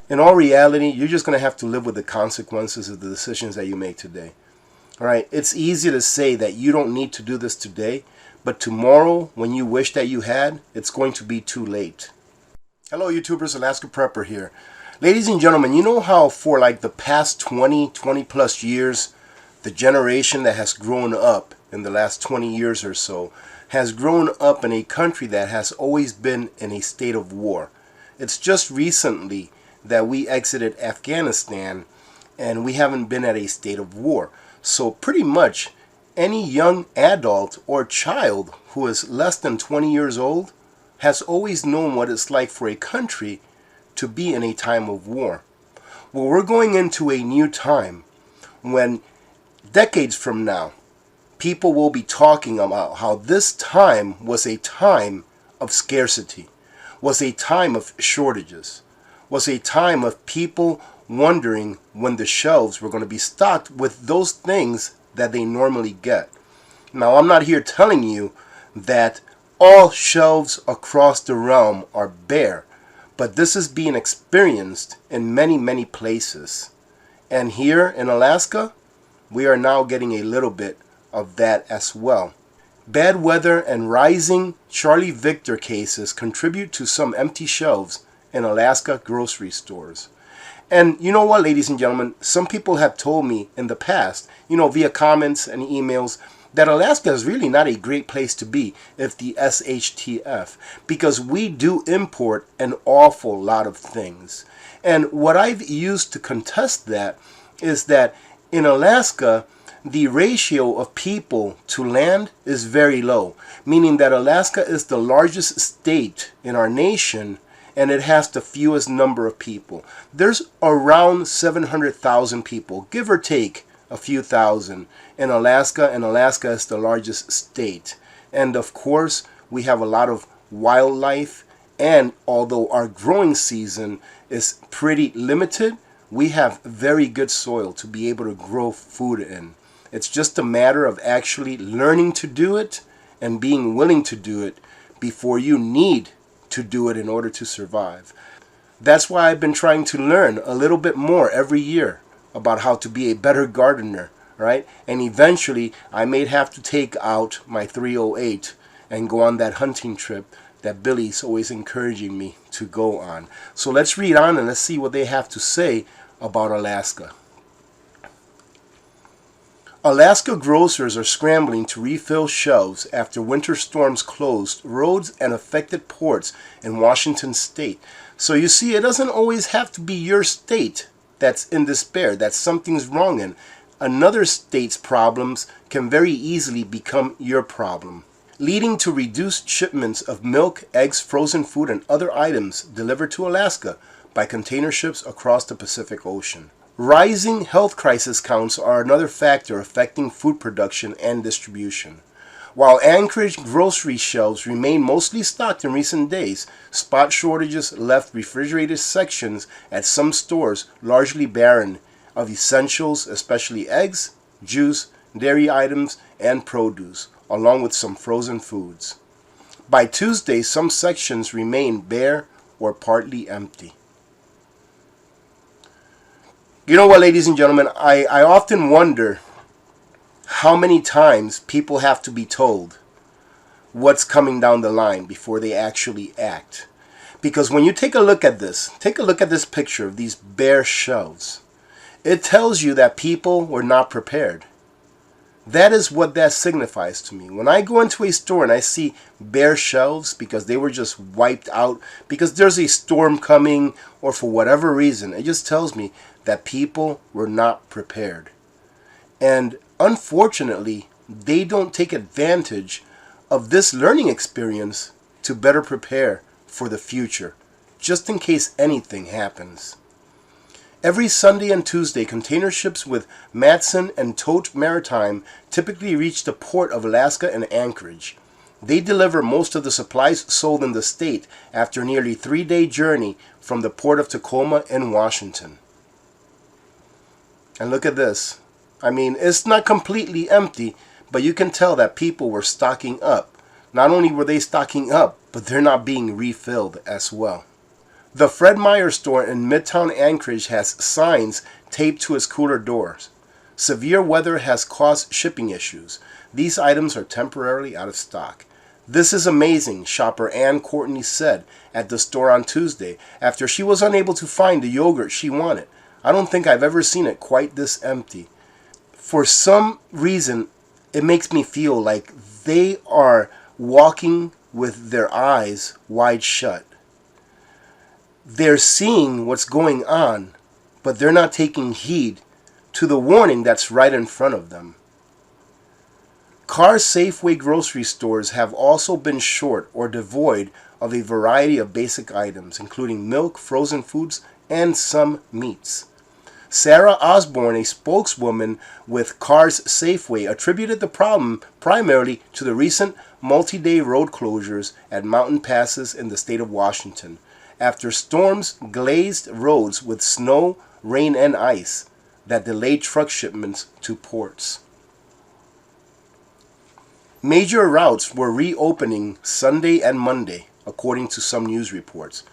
In all reality, you're just going to have to live with the consequences of the decisions that you make today. All right, it's easy to say that you don't need to do this today, but tomorrow, when you wish that you had, it's going to be too late. Hello YouTubers, Alaska Prepper here. Ladies and gentlemen, you know how for like the past 20 plus years, the generation that has grown up in the last 20 years or so has grown up in a country that has always been in a state of war. It's just recently that we exited Afghanistan and we haven't been at a state of war. So pretty much any young adult or child who is less than 20 years old has always known what it's like for a country to be in a time of war. Well, we're going into a new time when decades from now, people will be talking about how this time was a time of scarcity, was a time of shortages, was a time of people wondering when the shelves were going to be stocked with those things that they normally get. Now, I'm not here telling you that all shelves across the realm are bare, but this is being experienced in many places. And here in Alaska, we are now getting a little bit of that as well. Bad weather and rising Charlie Victor cases contribute to some empty shelves in Alaska grocery stores. And you know what, ladies and gentlemen, some people have told me in the past, via comments and emails, that Alaska is really not a great place to be if the SHTF, because we do import an awful lot of things. And what I've used to contest that is that in Alaska, the ratio of people to land is very low, meaning that Alaska is the largest state in our nation and it has the fewest number of people. There's around 700,000 people, give or take a few thousand in Alaska, and Alaska is the largest state. And of course, we have a lot of wildlife, and although our growing season is pretty limited, we have very good soil to be able to grow food in. It's just a matter of actually learning to do it and being willing to do it before you need to do it in order to survive. That's why I've been trying to learn a little bit more every year about how to be a better gardener, right? And eventually I may have to take out my 308 and go on that hunting trip that Billy's always encouraging me to go on. So let's read on and let's see what they have to say about Alaska. Alaska grocers are scrambling to refill shelves after winter storms closed roads and affected ports in Washington state. So you see, it doesn't always have to be your state that's in despair, that something's wrong in. Another state's problems can very easily become your problem, leading to reduced shipments of milk, eggs, frozen food, and other items delivered to Alaska by container ships across the Pacific Ocean. Rising health crisis counts are another factor affecting food production and distribution. While Anchorage grocery shelves remain mostly stocked in recent days, spot shortages left refrigerated sections at some stores largely barren of essentials, especially eggs, juice, dairy items, and produce, along with some frozen foods. By Tuesday, some sections remain bare or partly empty. You know what, ladies and gentlemen, I often wonder how many times people have to be told what's coming down the line before they actually act. Because when you take a look at this picture of these bare shelves, it tells you that people were not prepared. That is what that signifies to me. When I go into a store and I see bare shelves because they were just wiped out, because there's a storm coming or for whatever reason, it just tells me that people were not prepared. And unfortunately, they don't take advantage of this learning experience to better prepare for the future, just in case anything happens. Every Sunday and Tuesday, container ships with Matson and Tote Maritime typically reach the port of Alaska and Anchorage. They deliver most of the supplies sold in the state after a nearly 3-day journey from the port of Tacoma in Washington. And look at this. I mean, it's not completely empty, but you can tell that people were stocking up. Not only were they stocking up, but they're not being refilled as well. The Fred Meyer store in Midtown Anchorage has signs taped to its cooler doors. Severe weather has caused shipping issues. These items are temporarily out of stock. This is amazing, shopper Ann Courtney said at the store on Tuesday after she was unable to find the yogurt she wanted. I don't think I've ever seen it quite this empty. For some reason, it makes me feel like they are walking with their eyes wide shut. They're seeing what's going on, but they're not taking heed to the warning that's right in front of them. Carr's Safeway grocery stores have also been short or devoid of a variety of basic items, including milk, frozen foods, and some meats. Sarah Osborne, a spokeswoman with Carr's Safeway, attributed the problem primarily to the recent multi-day road closures at mountain passes in the state of Washington, after storms glazed roads with snow, rain, and ice that delayed truck shipments to ports. Major routes were reopening Sunday and Monday, according to some news reports.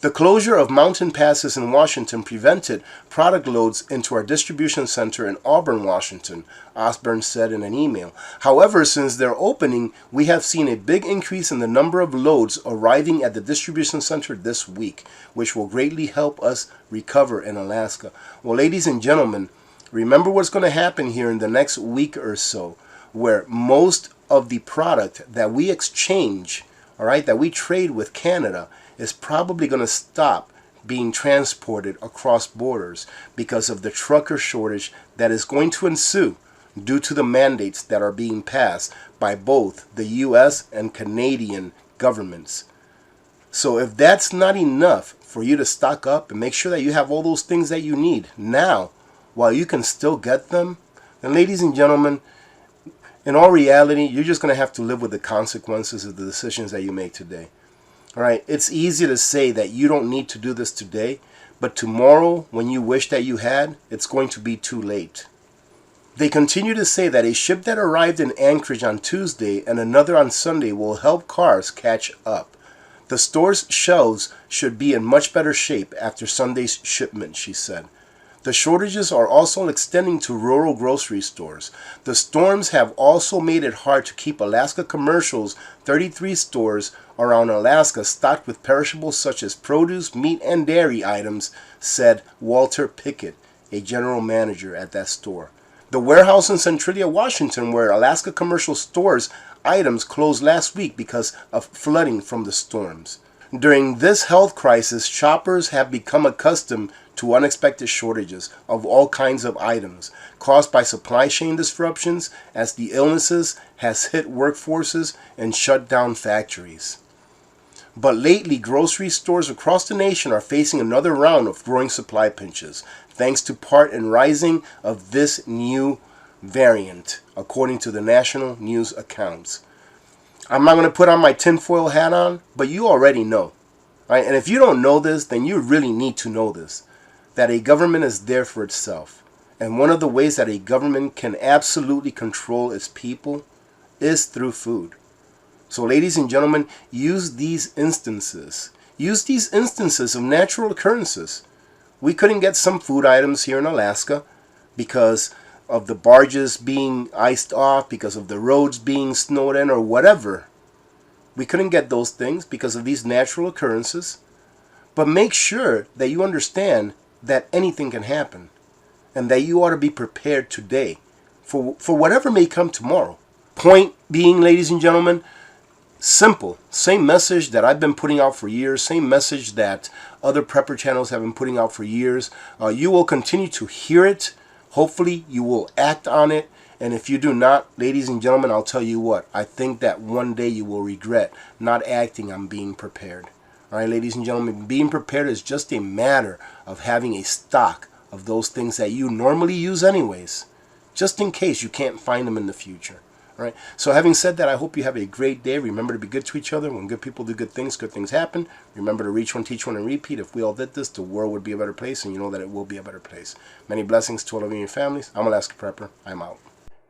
The closure of mountain passes in Washington prevented product loads into our distribution center in Auburn, Washington, Osborne said in an email. However, since their opening, we have seen a big increase in the number of loads arriving at the distribution center this week, which will greatly help us recover in Alaska. Well, ladies and gentlemen, remember what's going to happen here in the next week or so, where most of the product that we exchange, all right, that we trade with Canada, is probably going to stop being transported across borders because of the trucker shortage that is going to ensue due to the mandates that are being passed by both the U.S. and Canadian governments. So if that's not enough for you to stock up and make sure that you have all those things that you need now while you can still get them, then ladies and gentlemen, in all reality, you're just going to have to live with the consequences of the decisions that you make today. All right, it's easy to say that you don't need to do this today, but tomorrow, when you wish that you had, it's going to be too late. They continue to say that a ship that arrived in Anchorage on Tuesday and another on Sunday will help cars catch up. The store's shelves should be in much better shape after Sunday's shipment, she said. The shortages are also extending to rural grocery stores. The storms have also made it hard to keep Alaska Commercial's 33 stores around Alaska stocked with perishables such as produce, meat, and dairy items, said Walter Pickett, a general manager at that store. The warehouse in Centralia, Washington, where Alaska Commercial stores items closed last week because of flooding from the storms. During this health crisis, shoppers have become accustomed to unexpected shortages of all kinds of items caused by supply chain disruptions as the illnesses has hit workforces and shut down factories. But lately, grocery stores across the nation are facing another round of growing supply pinches, thanks to part and rising of this new variant, according to the national news accounts. I'm not going to put on my tinfoil hat on, but you already know. Right? And if you don't know this, then you really need to know this, that a government is there for itself. And one of the ways that a government can absolutely control its people is through food. So ladies and gentlemen, use these instances. Use these instances of natural occurrences. We couldn't get some food items here in Alaska because of the barges being iced off, because of the roads being snowed in, or whatever. We couldn't get those things because of these natural occurrences. But make sure that you understand that anything can happen and that you ought to be prepared today for whatever may come tomorrow. Point being, ladies and gentlemen, simple. Same message that I've been putting out for years. Same message that other prepper channels have been putting out for years. You will continue to hear it. Hopefully you will act on it. And if you do not, ladies and gentlemen, I'll tell you what. I think that one day you will regret not acting on being prepared. All right, ladies and gentlemen, being prepared is just a matter of having a stock of those things that you normally use anyways, just in case you can't find them in the future. All right. So having said that, I hope you have a great day. Remember to be good to each other. When good people do good things happen. Remember to reach one, teach one, and repeat. If we all did this, the world would be a better place, and you know that it will be a better place. Many blessings to all of you and your families. I'm Alaska Prepper. I'm out.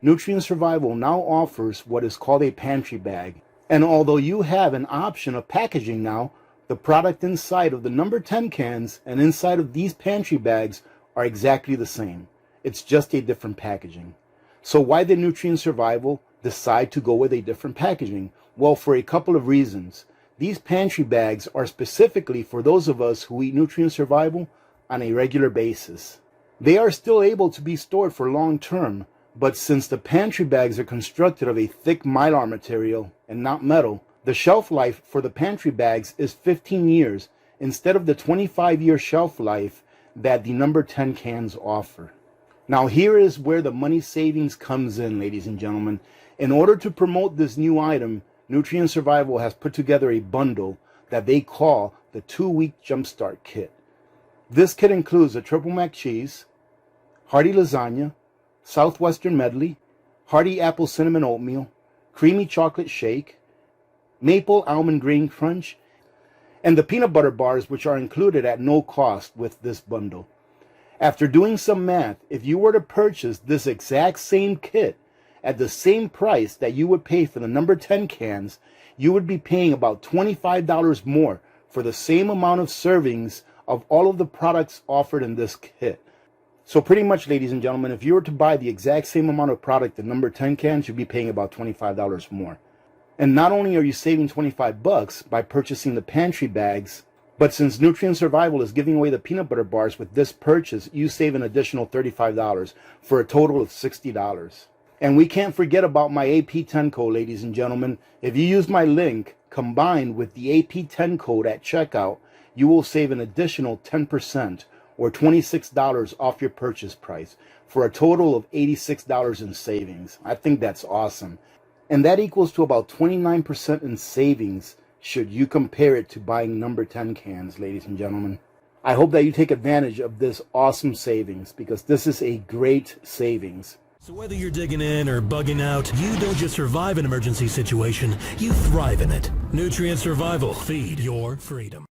Nutrient Survival now offers what is called a pantry bag. And although you have an option of packaging now, the The product inside of the number 10 cans and inside of these pantry bags are exactly the same. It's just a different packaging. So why did Nutrient Survival decide to go with a different packaging? Well, for a couple of reasons. These pantry bags are specifically for those of us who eat Nutrient Survival on a regular basis. They are still able to be stored for long term, but since the pantry bags are constructed of a thick mylar material and not metal, the shelf life for the pantry bags is 15 years instead of the 25-year shelf life that the number 10 cans offer. Now here is where the money savings comes in, ladies and gentlemen. In order to promote this new item, Nutrient Survival has put together a bundle that they call the 2-week Jumpstart Kit. This kit includes a triple mac cheese, hearty lasagna, southwestern medley, hearty apple cinnamon oatmeal, creamy chocolate shake, maple almond grain crunch, and the peanut butter bars, which are included at no cost with this bundle. After doing some math, if you were to purchase this exact same kit at the same price that you would pay for the number 10 cans, you would be paying about $25 more for the same amount of servings of all of the products offered in this kit. So pretty much, ladies and gentlemen, if you were to buy the exact same amount of product, the number 10 cans, you'd be paying about $25 more. And not only are you saving $25 by purchasing the pantry bags, but since Nutrient Survival is giving away the peanut butter bars with this purchase, you save an additional $35 for a total of $60. And we can't forget about my AP10 code, ladies and gentlemen. If you use my link combined with the AP10 code at checkout, you will save an additional 10% or $26 off your purchase price for a total of $86 in savings. I think that's awesome. And that equals to about 29% in savings should you compare it to buying number 10 cans, ladies and gentlemen. I hope that you take advantage of this awesome savings because this is a great savings. So whether you're digging in or bugging out, you don't just survive an emergency situation, you thrive in it. Nutrient Survival. Feed your freedom.